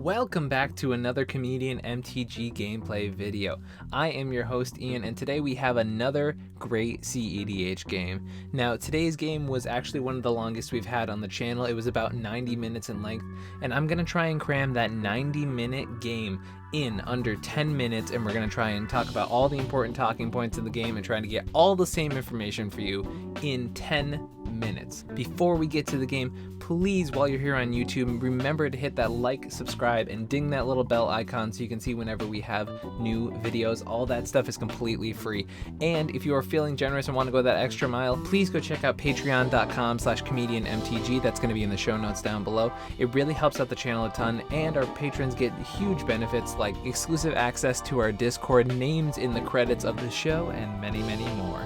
Welcome back to another Comedian MTG gameplay video. I am your host Ian, and today we have another great cEDH game. Now today's game was actually one of the longest we've had on the channel. It was about 90 minutes in length, and I'm gonna try and cram that 90-minute game in under 10 minutes, and we're going to try and talk about all the important talking points of the game and trying to get all the same information for you in 10 minutes. Before we get to the game, please, while you're here on YouTube, remember to hit that like, subscribe, and ding that little bell icon so you can see whenever we have new videos. All that stuff is completely free. And if you are feeling generous and want to go that extra mile, please go check out patreon.com/comedianmtg. That's going to be in the show notes down below. It really helps out the channel a ton, and our patrons get huge benefits like exclusive access to our Discord, names in the credits of the show, and many, many more.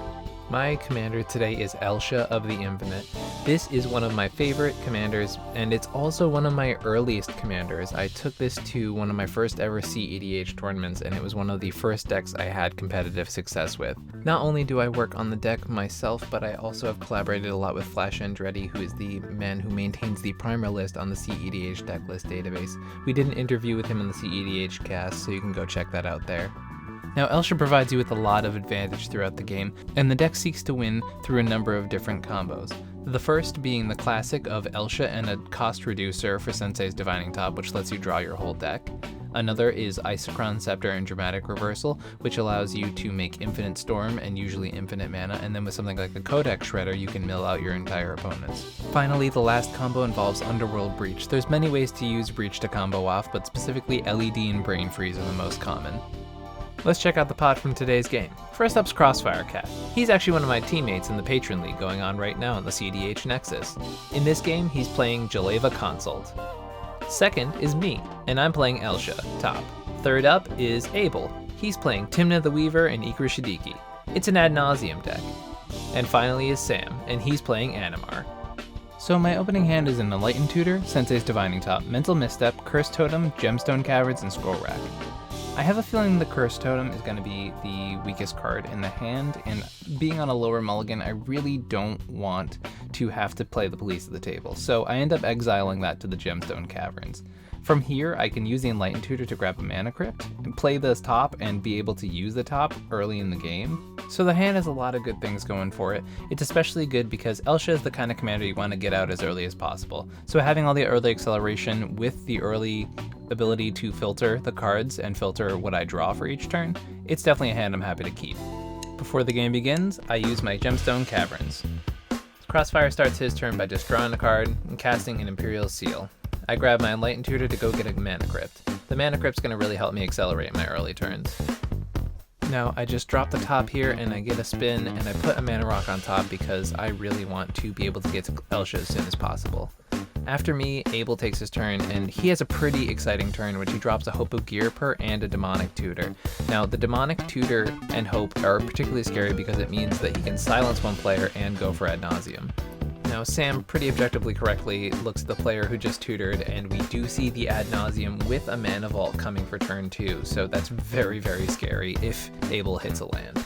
My commander today is Elsha of the Infinite. This is one of my favorite commanders, and it's also one of my earliest commanders. I took this to one of my first ever cEDH tournaments, and it was one of the first decks I had competitive success with. Not only do I work on the deck myself, but I also have collaborated a lot with Flash Andretti, who is the man who maintains the primer list on the cEDH decklist database. We did an interview with him in the cEDH cast, so you can go check that out there. Now, Elsha provides you with a lot of advantage throughout the game, and the deck seeks to win through a number of different combos. The first being the classic of Elsha and a cost reducer for Sensei's Divining Top, which lets you draw your whole deck. Another is Isochron Scepter and Dramatic Reversal, which allows you to make Infinite Storm and usually infinite mana, and then with something like the Codex Shredder, you can mill out your entire opponents. Finally, the last combo involves Underworld Breach. There's many ways to use Breach to combo off, but specifically LED and Brain Freeze are the most common. Let's check out the pod from today's game. First up's Crossfire Cat. He's actually one of my teammates in the Patron League going on right now in the cEDH Nexus. In this game, he's playing Jeleva Consult. Second is me, and I'm playing Elsha, top. Third up is Abel. He's playing Tymna the Weaver and Ikra Shadiki. It's an ad nauseam deck. And finally is Sam, and he's playing Animar. So my opening hand is an Enlightened Tutor, Sensei's Divining Top, Mental Misstep, Curse Totem, Gemstone Caverns, and Scroll Rack. I have a feeling the Curse Totem is going to be the weakest card in the hand, and being on a lower mulligan, I really don't want to have to play the police at the table, so I end up exiling that to the Gemstone Caverns. From here, I can use the Enlightened Tutor to grab a Mana Crypt, and play this top and be able to use the top early in the game. So the hand has a lot of good things going for it. It's especially good because Elsha is the kind of commander you want to get out as early as possible. So having all the early acceleration with the early ability to filter the cards and filter what I draw for each turn, it's definitely a hand I'm happy to keep. Before the game begins, I use my Gemstone Caverns. Crossfire starts his turn by just drawing a card and casting an Imperial Seal. I grab my Enlightened Tutor to go get a Mana Crypt. The Mana Crypt's going to really help me accelerate my early turns. Now, I just drop the top here and I get a spin and I put a Mana Rock on top because I really want to be able to get to Elsha as soon as possible. After me, Abel takes his turn, and he has a pretty exciting turn, which he drops a Hope of Gearper and a Demonic Tutor. Now, the Demonic Tutor and Hope are particularly scary because it means that he can silence one player and go for ad nauseam. Now, Sam pretty objectively correctly looks at the player who just tutored, and we do see the ad nauseam with a Mana Vault coming for turn 2, so that's very, very scary if Abel hits a land.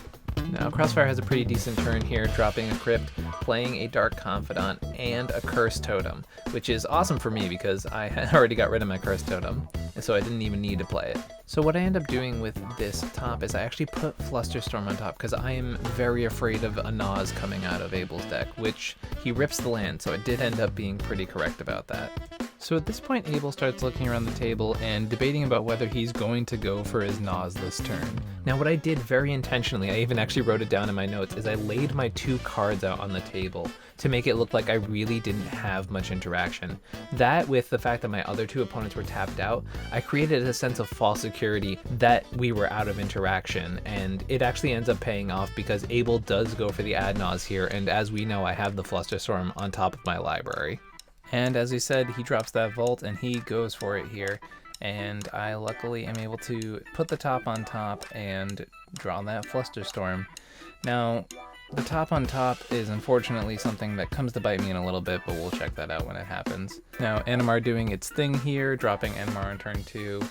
Now, Crossfire has a pretty decent turn here, dropping a Crypt, playing a Dark Confidant, and a Curse Totem, which is awesome for me because I had already got rid of my Curse Totem, and so I didn't even need to play it. So what I end up doing with this top is I actually put Flusterstorm on top because I am very afraid of a Naz coming out of Abel's deck, which he rips the land, so I did end up being pretty correct about that. So at this point, Abel starts looking around the table and debating about whether he's going to go for his Naz this turn. Now, what I did very intentionally, I even actually wrote it down in my notes, is I laid my 2 cards out on the table to make it look like I really didn't have much interaction. That, with the fact that my other 2 opponents were tapped out, I created a sense of false security that we were out of interaction, and it actually ends up paying off because Abel does go for the ad Naz here, and as we know, I have the Flusterstorm on top of my library. And as he said, he drops that Vault and he goes for it here, and I luckily am able to put the top on top and draw that Flusterstorm. Now, the top on top is unfortunately something that comes to bite me in a little bit, but we'll check that out when it happens. Now, Animar doing its thing here, dropping Animar on turn 2,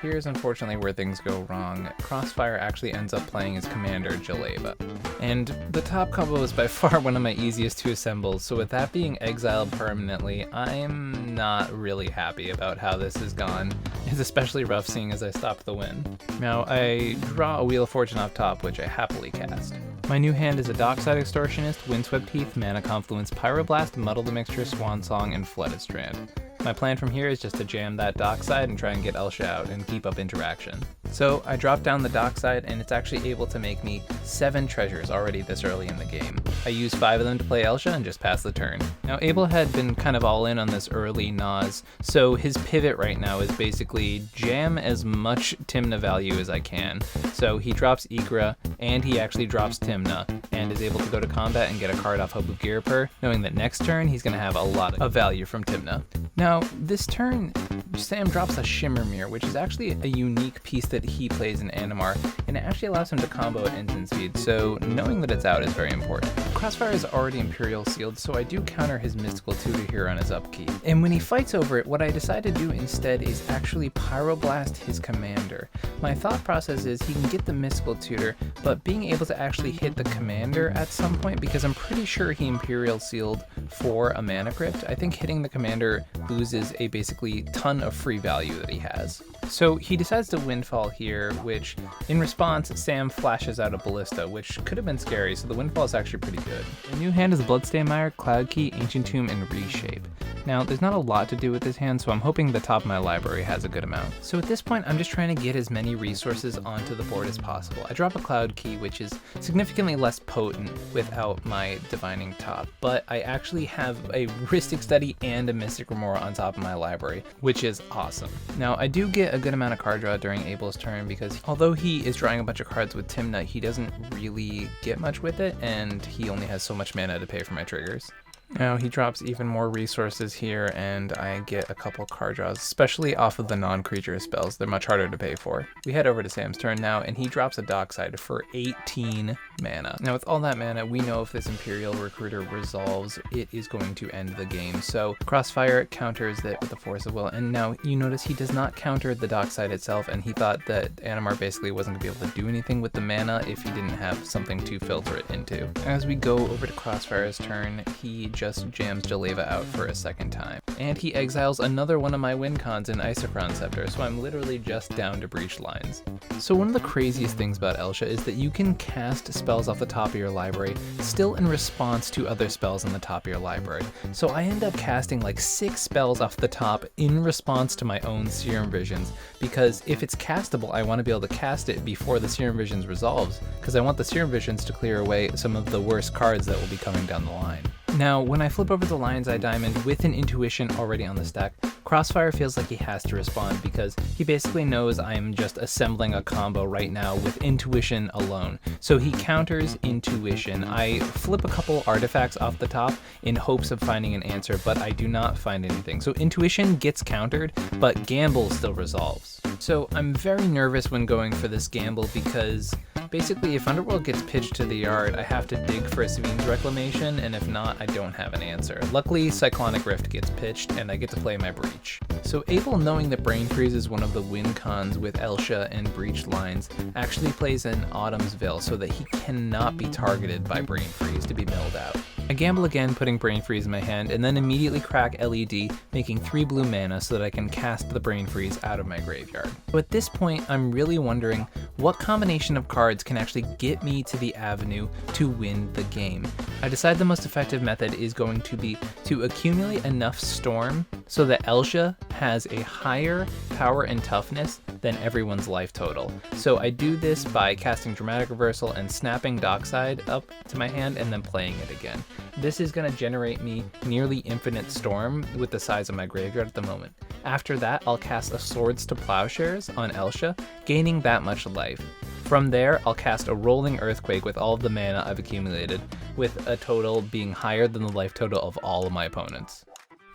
here's unfortunately where things go wrong. Crossfire actually ends up playing his commander, Jeleva. And the top combo is by far one of my easiest to assemble, so with that being exiled permanently, I'm not really happy about how this has gone. It's especially rough seeing as I stopped the win. Now, I draw a Wheel of Fortune off top, which I happily cast. My new hand is a Dockside Extortionist, Windswept Heath, Mana Confluence, Pyroblast, Muddle the Mixture, Swansong, and Flooded Strand. My plan from here is just to jam that Dockside and try and get Elsha out and keep up interaction. So I drop down the Dockside and it's actually able to make me 7 treasures already this early in the game. I use 5 of them to play Elsha and just pass the turn. Now Abel had been kind of all in on this early Nas, so his pivot right now is basically jam as much Tymna value as I can. So he drops Ikra and he actually drops Tymna and is able to go to combat and get a card off Hope of Gearper, knowing that next turn he's going to have a lot of value from Tymna. Now, this turn, Sam drops a Shimmer Mirror, which is actually a unique piece that he plays in Animar, and it actually allows him to combo at instant speed, so knowing that it's out is very important. Crossfire is already Imperial Sealed, so I do counter his Mystical Tutor here on his upkeep. And when he fights over it, what I decide to do instead is actually Pyroblast his commander. My thought process is he can get the Mystical Tutor, but being able to actually hit the commander at some point, because I'm pretty sure he Imperial Sealed for a Mana Crypt, I think hitting the commander loses a basically ton of free value that he has. So he decides to Windfall here, which in response, Sam flashes out a Ballista, which could have been scary, so the Windfall is actually pretty good. The new hand is Bloodstained Mire, Cloud Key, Ancient Tomb, and Reshape. Now, there's not a lot to do with this hand, so I'm hoping the top of my library has a good amount. So at this point, I'm just trying to get as many resources onto the board as possible. I drop a Cloud Key, which is significantly less potent without my Divining Top, but I actually have a Rhystic Study and a Mystic Remora on top of my library, which is awesome. Now, I do get a good amount of card draw during Abel's turn because although he is drawing a bunch of cards with Tymna, he doesn't really get much with it, and he only has so much mana to pay for my triggers. Now he drops even more resources here and I get a couple card draws, especially off of the non-creature spells. They're much harder to pay for. We head over to Sam's turn now and he drops a Dockside for 18 mana. Now with all that mana, we know if this Imperial Recruiter resolves, it is going to end the game. So Crossfire counters it with the Force of Will, and now you notice he does not counter the Dockside itself, and he thought that Animar basically wasn't going to be able to do anything with the mana if he didn't have something to filter it into. As we go over to Crossfire's turn, he just jams Jeleva out for a second time. And he exiles another one of my win cons in Isochron Scepter, so I'm literally just down to Breach Lines. So one of the craziest things about Elsha is that you can cast spells off the top of your library still in response to other spells on the top of your library. So I end up casting like 6 spells off the top in response to my own Serum Visions, because if it's castable, I want to be able to cast it before the Serum Visions resolves, because I want the Serum Visions to clear away some of the worst cards that will be coming down the line. Now, when I flip over the Lion's Eye Diamond with an Intuition already on the stack, Crossfire feels like he has to respond because he basically knows I'm just assembling a combo right now with Intuition alone. So he counters Intuition. I flip a couple artifacts off the top in hopes of finding an answer, but I do not find anything. So Intuition gets countered, but Gamble still resolves. So I'm very nervous when going for this Gamble because basically if Underworld gets pitched to the yard, I have to dig for a Sevine's Reclamation, and if not, I don't have an answer. Luckily, Cyclonic Rift gets pitched, and I get to play my Breach. So Abel, knowing that Brain Freeze is one of the win cons with Elsha and Breach lines, actually plays an Autumn's Veil so that he cannot be targeted by Brain Freeze to be milled out. I gamble again, putting Brain Freeze in my hand, and then immediately crack LED, making 3 blue mana so that I can cast the Brain Freeze out of my graveyard. So at this point, I'm really wondering what combination of cards can actually get me to the avenue to win the game. I decide the most effective method is going to be to accumulate enough Storm so that Elsha has a higher power and toughness than everyone's life total. So I do this by casting Dramatic Reversal and snapping Dockside up to my hand and then playing it again. This is going to generate me nearly infinite Storm with the size of my graveyard at the moment. After that, I'll cast a Swords to Plowshares on Elsha, gaining that much life. From there, I'll cast a Rolling Earthquake with all of the mana I've accumulated, with a total being higher than the life total of all of my opponents.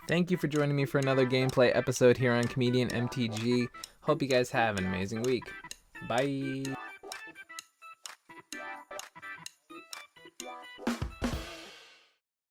Thank you for joining me for another gameplay episode here on Comedian MTG. Hope you guys have an amazing week. Bye!